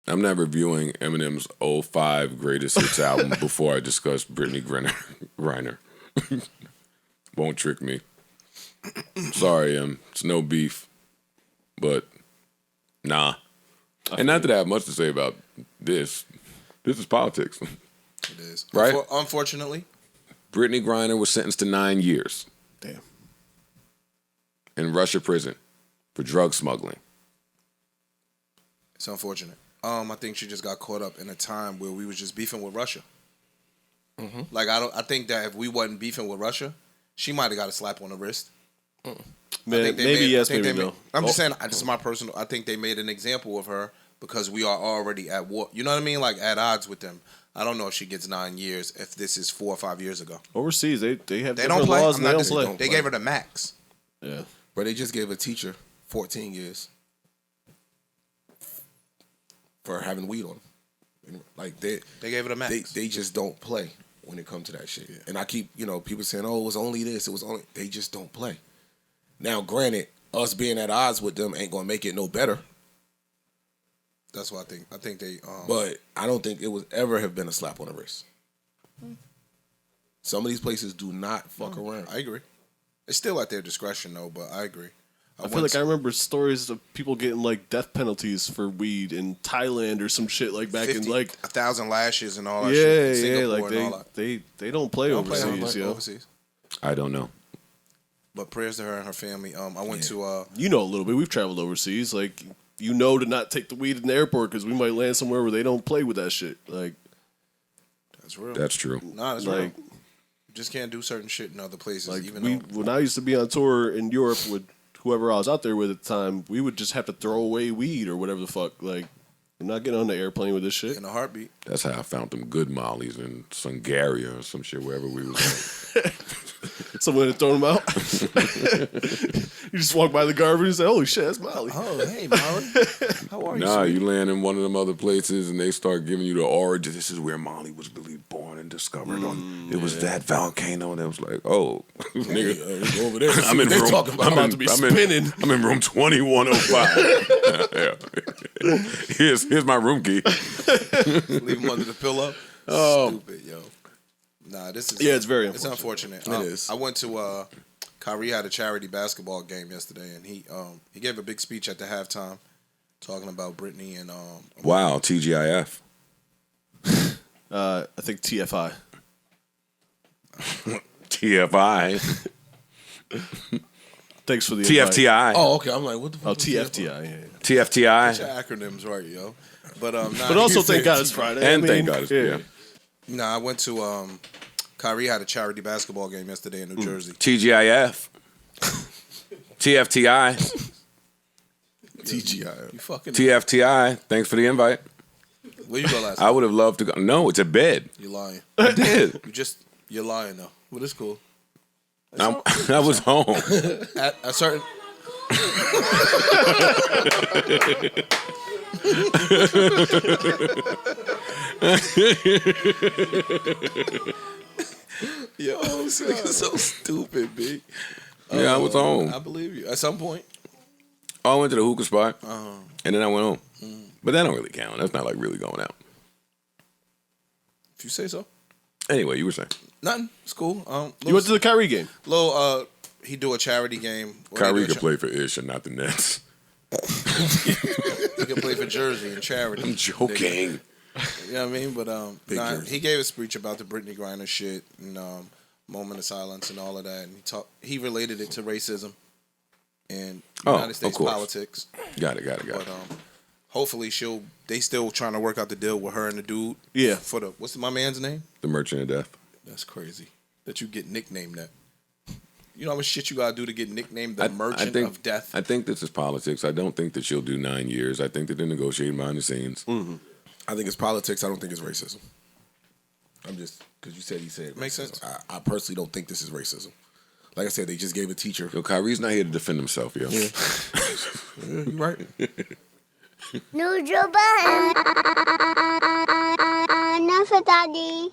I'm not reviewing Eminem's 05 greatest hits album before I discuss Brittney Griner. Won't trick me. Sorry, it's no beef. But, nah. And not that I have much to say about this. This is politics. It is. Right? Unfortunately. Brittney Griner was sentenced to 9 years. Damn. In Russia prison for drug smuggling. It's unfortunate. I think she just got caught up in a time where we was just beefing with Russia. Mm-hmm. Like I think that if we wasn't beefing with Russia, she might have got a slap on the wrist. Maybe yes, maybe no. I'm just saying. This is my personal. I think they made an example of her because we are already at war. You know what I mean? Like at odds with them. I don't know if she gets 9 years. If this is 4 or 5 years ago. Overseas, they have they different don't play. laws and they don't play. They gave her the max. Yeah, but they just gave a teacher 14 years for having weed on them. Like they gave it a max. They just don't play when it comes to that shit. Yeah. And I keep, people saying, "Oh, it was only this. It was only." They just don't play. Now, granted, us being at odds with them ain't gonna make it no better. That's what I think. I think they. But I don't think it would ever have been a slap on the wrist. Some of these places do not fuck around. I agree. It's still at their discretion, though. But I agree. I feel like I remember stories of people getting like death penalties for weed in Thailand or some shit like back 50, in like 1,000 lashes and all that shit. Yeah, Singapore like and all that. they don't play overseas, overseas. I don't know. But prayers to her and her family. I went to you know a little bit. We've traveled overseas, like to not take the weed in the airport because we might land somewhere where they don't play with that shit. Like that's real. That's true. Nah, that's like, real. You just can't do certain shit in other places. Like even when I used to be on tour in Europe with whoever I was out there with at the time, we would just have to throw away weed or whatever the fuck. Like, I'm not getting on the airplane with this shit. In a heartbeat. That's how I found them good mollies in Sungaria or some shit, wherever we was at. Someone had thrown them out. You just walk by the garbage and say, "Holy shit, that's Molly." Oh, hey, Molly. How are you? Nah, sweet? you land in one of them other places and they start giving you the origin. This is where Molly was really born and discovered. It was that volcano, and it was like, oh, nigga, Go over there. I'm in room. Talking about. I'm about to be spinning. I'm in room 2105. Yeah. Here's my room key. Leave him under the pillow. Stupid, yo. Nah, this is it's very it's unfortunate. It is. I went to Kyrie had a charity basketball game yesterday, and he gave a big speech at the halftime talking about Brittney and Wow, TGIF. I think TFI. TFI. Thanks for the invite. TFTI. Oh, okay. I'm like, what the fuck? Oh, was TFTI. Yeah. TFTI. Get your acronyms right, yo. But But also, thank God it's Friday. And thank God it's yeah. Nah, I went to Kyrie had a charity basketball game yesterday in New Jersey. TGIF. TFTI. TGI. You fucking TFTI. Thanks for the invite. Where you go last I night? would have loved to go. No, it's a bed. You lying. I did. You're lying though. Well, it's cool. I was home. At a certain Yo, this nigga's so stupid, B. Yeah, I was home. I believe you. At some point. I went to the hookah spot, and then I went home. But that don't really count. That's not like really going out. If you say so. Anyway, you were saying. Nothing. It's cool. You went to the Kyrie game. He do a charity game. Kyrie could play for Ish and not the Nets. He can play for Jersey in charity. I'm joking. You know what I mean? But he gave a speech about the Brittney Griner shit and moment of silence and all of that. And he related it to racism and United States politics. Got it. But hopefully they still trying to work out the deal with her and the dude. Yeah. For what's my man's name? The Merchant of Death. That's crazy that you get nicknamed that. You know how much shit you gotta do to get nicknamed the Merchant of Death? I think this is politics. I don't think that she'll do 9 years. I think that they're negotiating behind the scenes. Mm-hmm. I think it's politics. I don't think it's racism. I'm just, because you said he said Makes racism. sense. I personally don't think this is racism. Like I said, they just gave a teacher. Yo, Kyrie's not here to defend himself, yo. Yeah, you're right. Neutral button. Enough, Daddy.